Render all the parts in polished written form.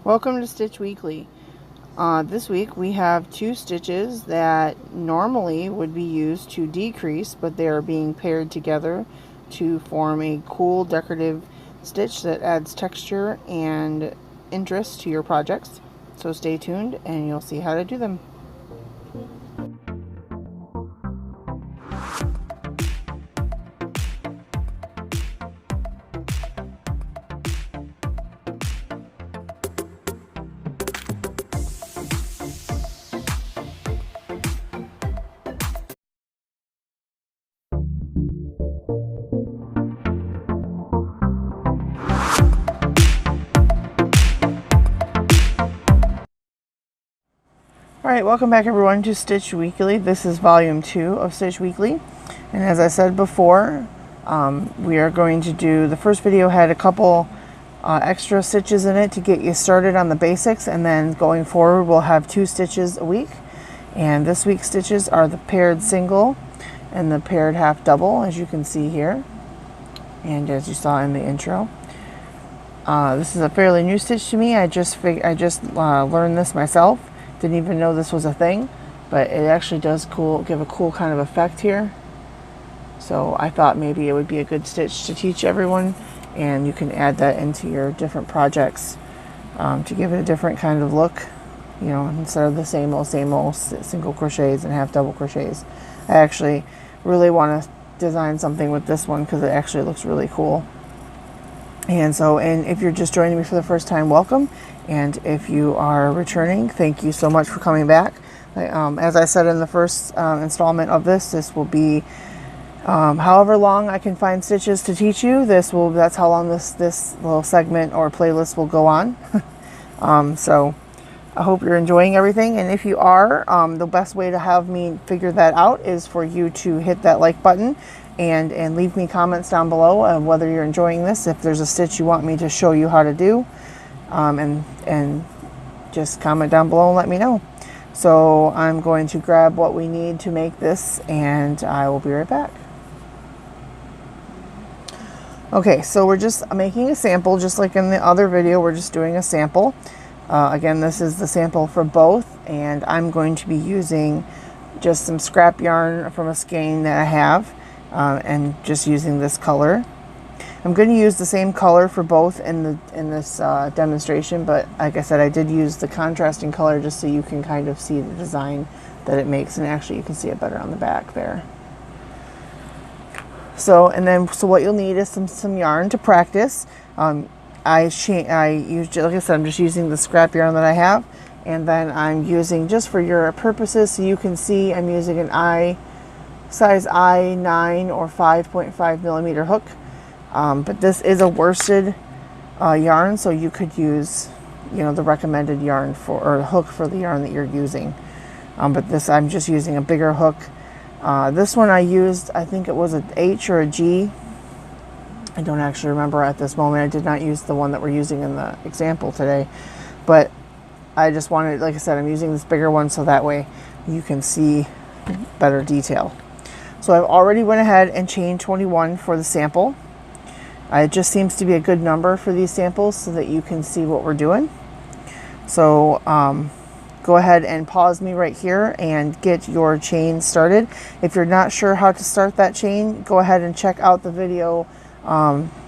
Welcome to Stitch Weekly. This week we have two stitches that normally would be used to decrease, but they are being paired together to form a cool decorative stitch that adds texture and interest to your projects. So stay tuned and you'll see how to do them. Alright, welcome back everyone to Stitch Weekly. This is volume 2 of Stitch Weekly. And as I said before, we are going to do, the first video had a couple extra stitches in it to get you started on the basics, and then going forward we'll have 2 stitches a week. And this week's stitches are the paired single and the paired half double, as you can see here and as you saw in the intro. This is a fairly new stitch to me. I just learned this myself. Didn't even know this was a thing, but it actually does give a cool kind of effect here. So I thought maybe it would be a good stitch to teach everyone, and you can add that into your different projects to give it a different kind of look, you know, instead of the same old single crochets and half double crochets. I actually really want to design something with this one because it actually looks really cool. And if you're just joining me for the first time, welcome. And if you are returning, thank you so much for coming back. As I said in the first installment of this will be however long I can find stitches to teach you. That's how long this little segment or playlist will go on. So I hope you're enjoying everything. And if you are, the best way to have me figure that out is for you to hit that like button and leave me comments down below of whether you're enjoying this, if there's a stitch you want me to show you how to do, and just comment down below and let me know. So I'm going to grab what we need to make this, and I will be right back. Okay, so we're just making a sample, just like in the other video. We're just doing a sample. Again, this is the sample for both, and I'm going to be using just some scrap yarn from a skein that I have, and just using this color. I'm going to use the same color for both in this demonstration, but like I said, I did use the contrasting color just so you can kind of see the design that it makes, and actually you can see it better on the back there. So what you'll need is some yarn to practice. I usually, like I said, I'm just using the scrap yarn that I have, and then I'm using, just for your purposes so you can see, I'm using an size I9 or 5.5 millimeter hook. But this is a worsted yarn, so you could use, you know, the recommended yarn or hook for the yarn that you're using. But this, I'm just using a bigger hook. This one I used, I think it was an H or a G. I don't actually remember at this moment. I did not use the one that we're using in the example today, but I just wanted, like I said, I'm using this bigger one so that way you can see better detail. So I've already went ahead and chained 21 for the sample. It just seems to be a good number for these samples so that you can see what we're doing. So go ahead and pause me right here and get your chain started. If you're not sure how to start that chain, go ahead and check out the video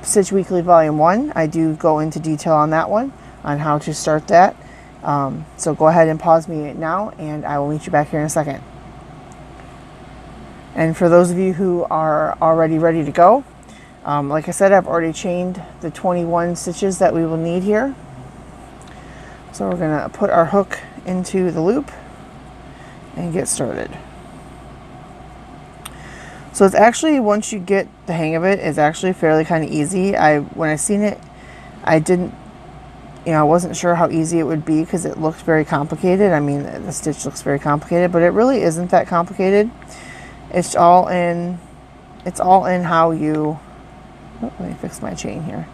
Stitch Weekly Volume 1. I do go into detail on that one, on how to start that. So go ahead and pause me now, and I will meet you back here in a second. And for those of you who are already ready to go, like I said, I've already chained the 21 stitches that we will need here. So we're going to put our hook into the loop and get started. So it's actually, once you get the hang of it, it's actually fairly kind of easy. When I seen it, I didn't, you know, I wasn't sure how easy it would be because it looked very complicated. I mean, the stitch looks very complicated, but it really isn't that complicated. It's all in how you, let me fix my chain here.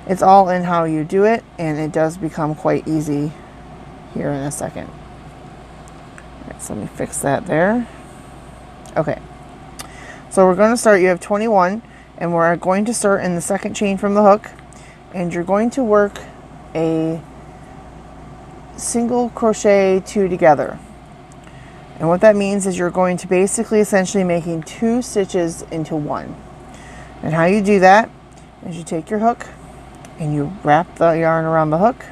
It's all in how you do it, and it does become quite easy here in a second. All right, so let me fix that there. Okay, so we're going to start, you have 21, and we're going to start in the second chain from the hook, and you're going to work a single crochet two together. And what that means is you're going to basically essentially making 2 stitches into one. And how you do that is you take your hook and you wrap the yarn around the hook,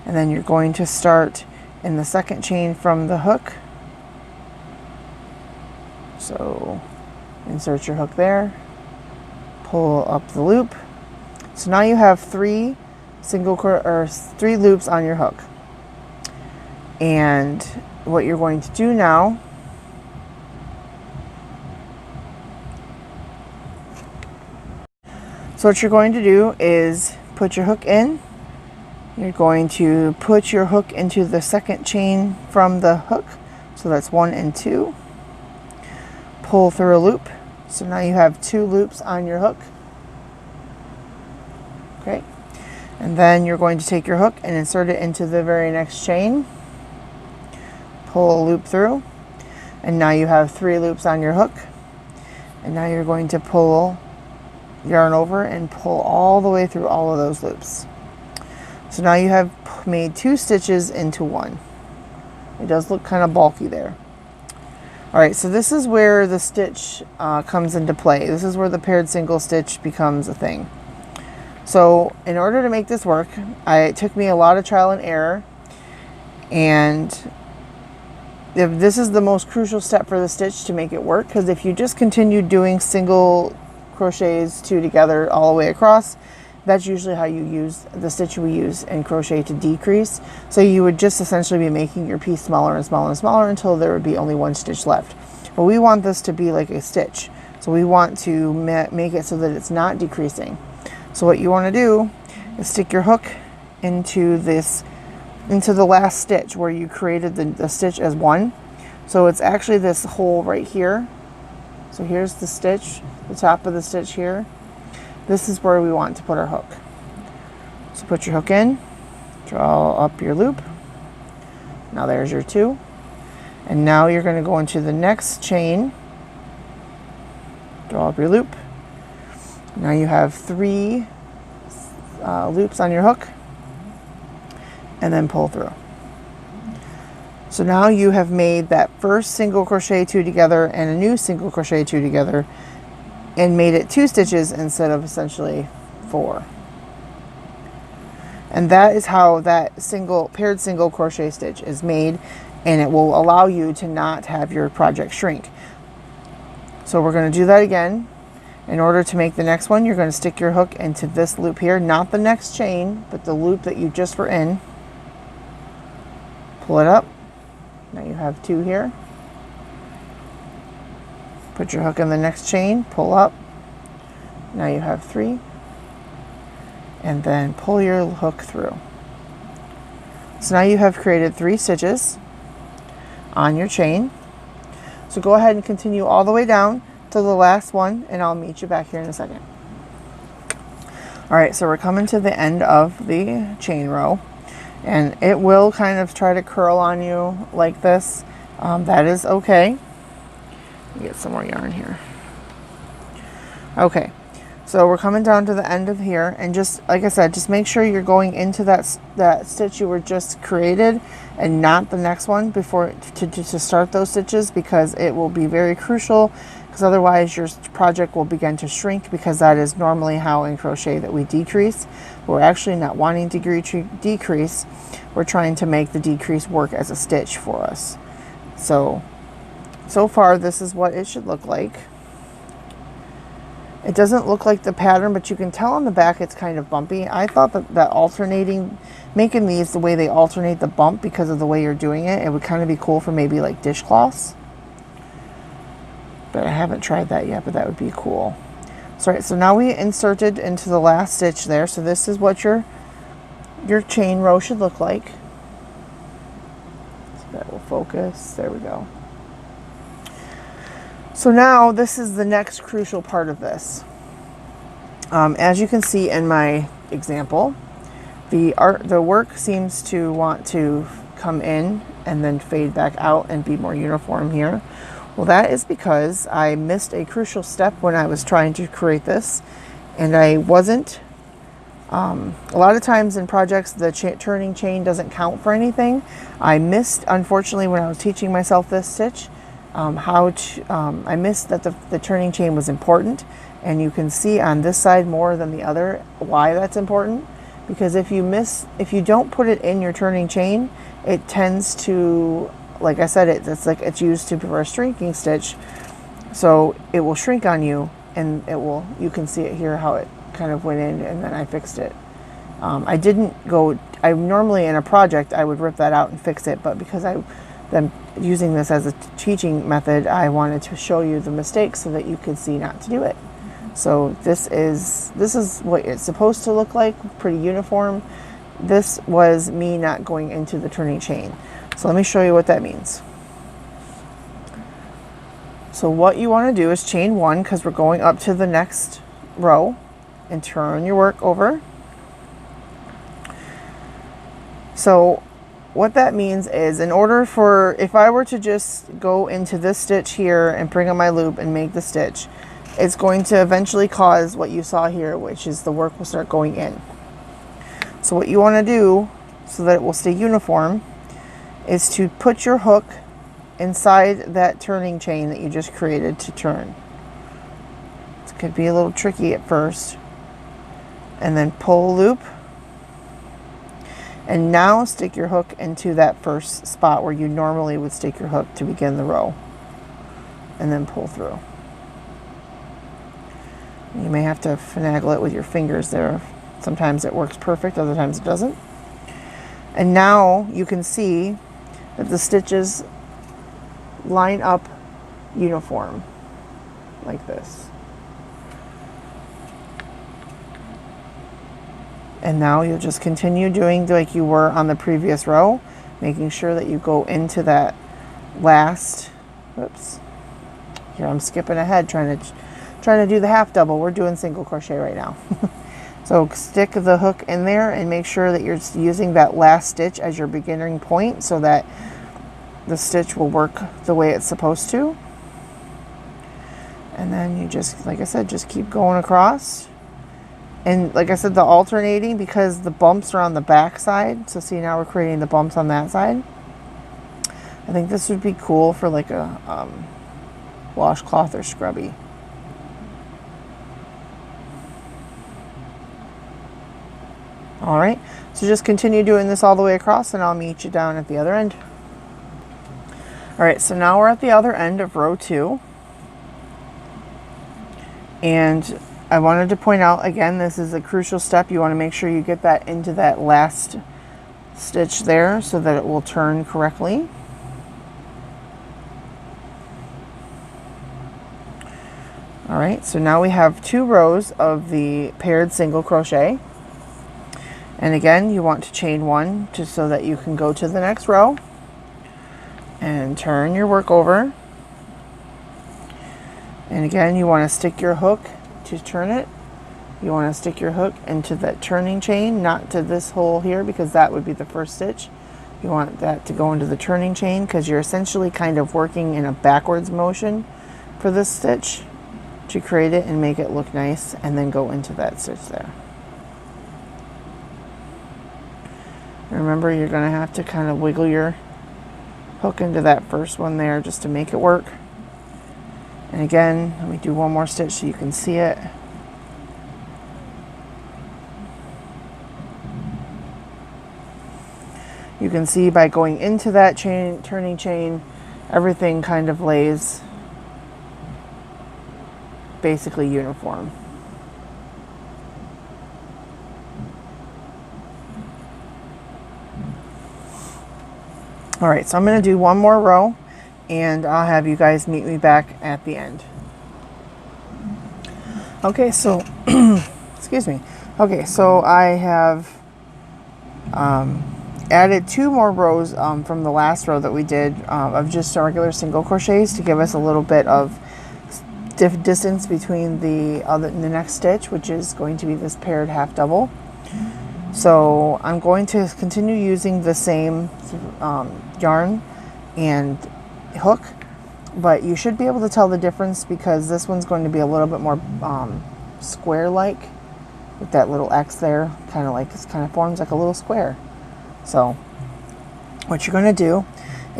and then you're going to start in the second chain from the hook. So insert your hook there, pull up the loop. So now you have 3 3 loops on your hook. And what you're going to do now is put your hook in. You're going to put your hook into the second chain from the hook. So that's 1 and 2. Pull through a loop. So now you have 2 loops on your hook. Okay. And then you're going to take your hook and insert it into the very next chain. Pull a loop through. And now you have 3 loops on your hook. And now you're going to pull yarn over and pull all the way through all of those loops. So now you have made 2 stitches into one. It does look kind of bulky there. Alright, so this is where the stitch comes into play. This is where the paired single stitch becomes a thing. So in order to make this work, it took me a lot of trial and error, and this is the most crucial step for the stitch to make it work, because if you just continue doing single crochets 2 together all the way across, that's usually how you use the stitch we use in crochet to decrease. So you would just essentially be making your piece smaller and smaller and smaller until there would be only 1 stitch left. But we want this to be like a stitch, so we want to make it so that it's not decreasing. So what you want to do is stick your hook into the last stitch where you created the stitch as 1. So it's actually this hole right here. So here's the stitch, the top of the stitch here. This is where we want to put our hook. So put your hook in, draw up your loop. Now there's your 2. And now you're going to go into the next chain, draw up your loop. Now you have 3 loops on your hook, and then pull through. So now you have made that first single crochet 2 together and a new single crochet 2 together, and made it 2 stitches instead of essentially 4. And that is how that paired single crochet stitch is made, and it will allow you to not have your project shrink. So we're going to do that again. In order to make the next one, you're going to stick your hook into this loop here, not the next chain, but the loop that you just were in. Pull it up. Now you have 2 here. Put your hook in the next chain, pull up. Now you have 3. And then pull your hook through. So now you have created 3 stitches on your chain. So go ahead and continue all the way down to the last one, and I'll meet you back here in a second. Alright, so we're coming to the end of the chain row, and it will kind of try to curl on you like this. That is okay. Get some more yarn here. Okay, so we're coming down to the end of here, and just like I said, just make sure you're going into that stitch you were just created and not the next one before to start those stitches, because it will be very crucial, because otherwise your project will begin to shrink, because that is normally how in crochet that we decrease. We're actually not wanting to decrease. We're trying to make the decrease work as a stitch for us. So far this is what it should look like. It doesn't look like the pattern, but you can tell on the back it's kind of bumpy. I thought that alternating, making these the way they alternate the bump because of the way you're doing it, it would kind of be cool for maybe like dishcloths. But I haven't tried that yet, but that would be cool. So now we inserted into the last stitch there. So this is what your chain row should look like. So that will focus. There we go. So now this is the next crucial part of this. As you can see in my example, the work seems to want to come in and then fade back out and be more uniform here. Well, that is because I missed a crucial step when I was trying to create this, and I wasn't A lot of times in projects, the turning chain doesn't count for anything. I missed, unfortunately, when I was teaching myself this stitch, I missed that the turning chain was important. And you can see on this side more than the other why that's important. Because if you don't put it in your turning chain, it tends to, like I said, it's used for a shrinking stitch. So it will shrink on you, and you can see it here how it kind of went in, and then I fixed it. I normally in a project I would rip that out and fix it, but because I'm using this as a teaching method, I wanted to show you the mistakes so that you could see not to do it. So this is what it's supposed to look like, pretty uniform. This was me not going into the turning chain. So let me show you what that means. So what you want to do is chain 1, because we're going up to the next row, and turn your work over. So what that means is, if I were to just go into this stitch here and bring on my loop and make the stitch, it's going to eventually cause what you saw here, which is the work will start going in. So what you want to do, so that it will stay uniform, is to put your hook inside that turning chain that you just created to turn. It could be a little tricky at first. And then pull a loop. And now stick your hook into that first spot where you normally would stick your hook to begin the row. And then pull through. You may have to finagle it with your fingers there. Sometimes it works perfect, other times it doesn't. And now you can see that the stitches line up uniform, like this. And now you'll just continue doing like you were on the previous row, making sure that you go into that last, oops, here I'm skipping ahead trying to do the half double. We're doing single crochet right now. So stick the hook in there and make sure that you're using that last stitch as your beginning point so that the stitch will work the way it's supposed to. And then you just, like I said, just keep going across. And like I said, the alternating, because the bumps are on the back side. So see, now we're creating the bumps on that side. I think this would be cool for like a washcloth or scrubby. All right, so just continue doing this all the way across and I'll meet you down at the other end. All right, so now we're at the other end of row 2. And I wanted to point out again, this is a crucial step. You want to make sure you get that into that last stitch there so that it will turn correctly. All right, so now we have 2 rows of the paired single crochet. And again, you want to chain 1 just so that you can go to the next row and turn your work over. And again, you want to stick your hook to turn it. You want to stick your hook into that turning chain, not to this hole here, because that would be the first stitch. You want that to go into the turning chain because you're essentially kind of working in a backwards motion for this stitch to create it and make it look nice, and then go into that stitch there. Remember, you're going to have to kind of wiggle your hook into that first one there just to make it work. And again, let me do one more stitch so you can see it. You can see by going into that chain, turning chain, everything kind of lays basically uniform. All right, so I'm going to do one more row and I'll have you guys meet me back at the end. Okay, so excuse me. Okay, so I have added 2 more rows from the last row that we did of just regular single crochets to give us a little bit of distance between the next stitch, which is going to be this paired half double. So I'm going to continue using the same yarn and hook, but you should be able to tell the difference because this one's going to be a little bit more square-like with that little X there, kind of like this kind of forms like a little square. So what you're going to do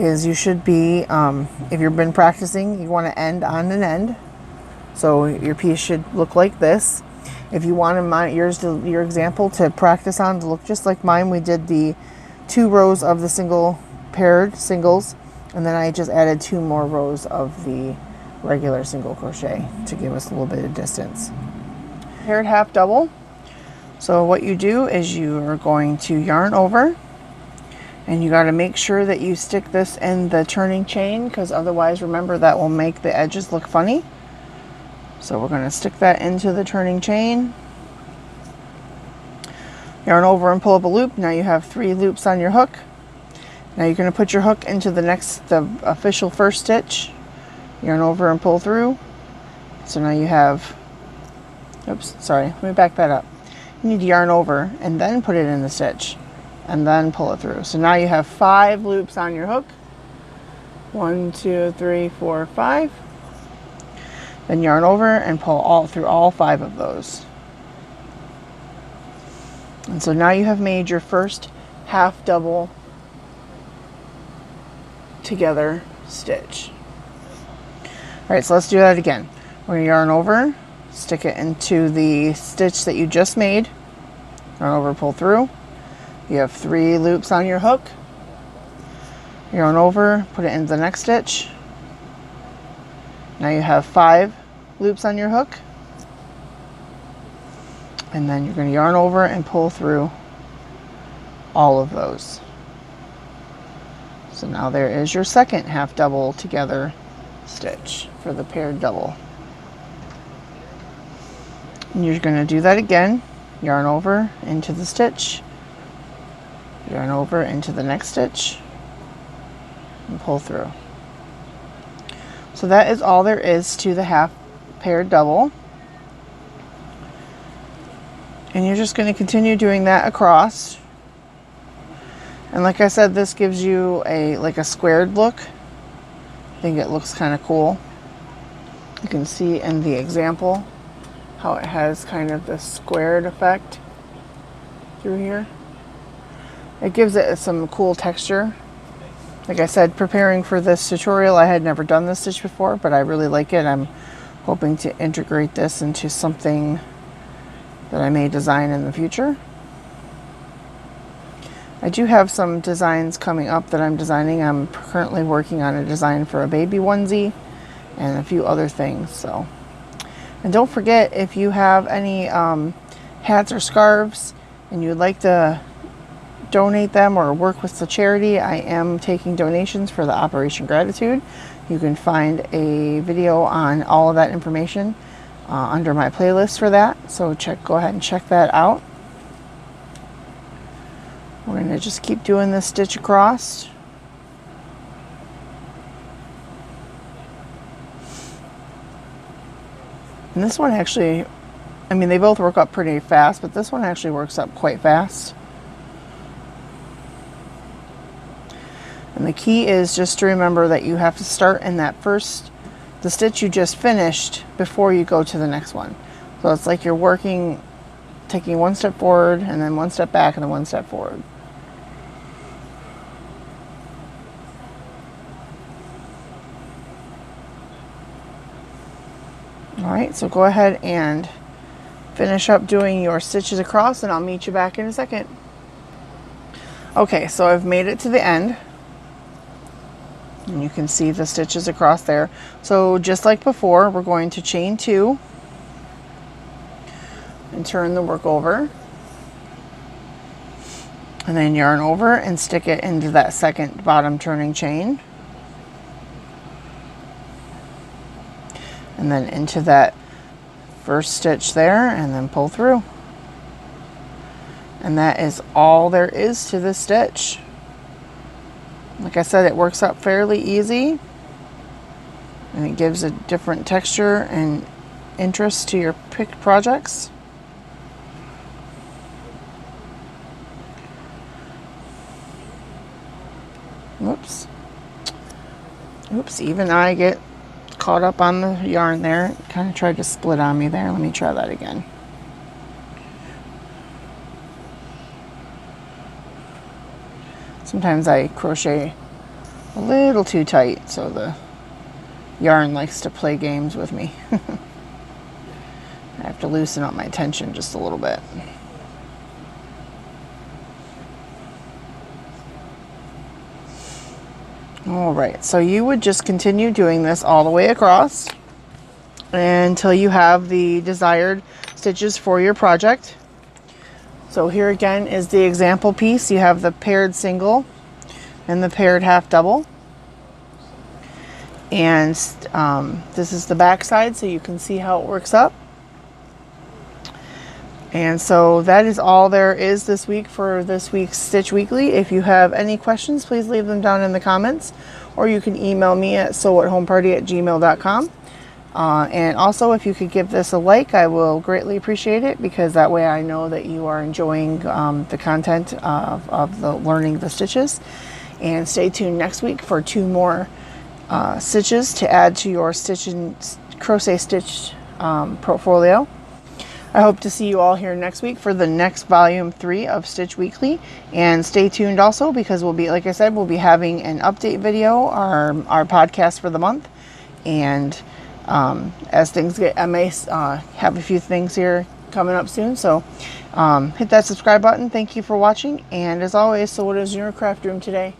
is you should be, if you've been practicing, you want to end on an end. So your piece should look like this. If you want your example to practice on to look just like mine, we did the 2 rows of the single paired singles, and then I just added 2 more rows of the regular single crochet to give us a little bit of distance. Paired half double. So what you do is you are going to yarn over, and you got to make sure that you stick this in the turning chain, because otherwise, remember, that will make the edges look funny. So we're going to stick that into the turning chain, yarn over and pull up a loop. Now you have 3 loops on your hook. Now you're going to put your hook into the official first stitch, yarn over and pull through. So now you have, oops, sorry, let me back that up. You need to yarn over and then put it in the stitch and then pull it through. So now you have 5 loops on your hook. 1, 2, 3, 4, 5. Then yarn over and pull through all 5 of those. And so now you have made your first half double together stitch. All right, so let's do that again. We're going to yarn over, stick it into the stitch that you just made, yarn over, pull through. You have 3 loops on your hook, yarn over, put it into the next stitch. Now you have 5 loops on your hook, and then you're going to yarn over and pull through all of those. So now there is your second half double together stitch for the paired double. And you're going to do that again, yarn over into the stitch, yarn over into the next stitch, and pull through. So that is all there is to the half paired double. And you're just going to continue doing that across. And like I said, this gives you like a squared look. I think it looks kind of cool. You can see in the example how it has kind of the squared effect through here. It gives it some cool texture. Like I said, preparing for this tutorial, I had never done this stitch before, but I really like it. I'm hoping to integrate this into something that I may design in the future. I do have some designs coming up that I'm designing. I'm currently working on a design for a baby onesie and a few other things. So, and don't forget, if you have any hats or scarves and you'd like to donate them or work with the charity, I am taking donations for the Operation Gratitude. You can find a video on all of that information under my playlist for that. So go ahead and check that out. We're going to just keep doing this stitch across. And this one actually, I mean, they both work up pretty fast, but this one actually works up quite fast. And the key is just to remember that you have to start in that the stitch you just finished before you go to the next one. So it's like you're working, taking one step forward and then one step back and then one step forward. All right, so go ahead and finish up doing your stitches across and I'll meet you back in a second. Okay, so I've made it to the end. And you can see the stitches across there. So just like before, we're going to chain 2 and turn the work over. And then yarn over and stick it into that second bottom turning chain. And then into that first stitch there and then pull through. And that is all there is to this stitch. Like I said, it works up fairly easy and it gives a different texture and interest to your picked projects. Whoops. Oops, even I get caught up on the yarn there. It kind of tried to split on me there. Let me try that again. Sometimes I crochet a little too tight, so the yarn likes to play games with me. I have to loosen up my tension just a little bit. All right, so you would just continue doing this all the way across until you have the desired stitches for your project. So here again is the example piece. You have the paired single and the paired half double. And this is the back side, so you can see how it works up. And so that is all there is this week for this week's Stitch Weekly. If you have any questions, please leave them down in the comments, or you can email me at sewathehomeparty@gmail.com. And also, if you could give this a like, I will greatly appreciate it, because that way I know that you are enjoying the content of the learning the stitches. And stay tuned next week for 2 more stitches to add to your crochet stitch portfolio. I hope to see you all here next week for the next volume 3 of Stitch Weekly. And stay tuned also, because we'll be, like I said, we'll be having an update video, our podcast for the month. And as things get, I may have a few things here coming up soon. So hit that subscribe button. Thank you for watching. And as always, so what is your craft room today?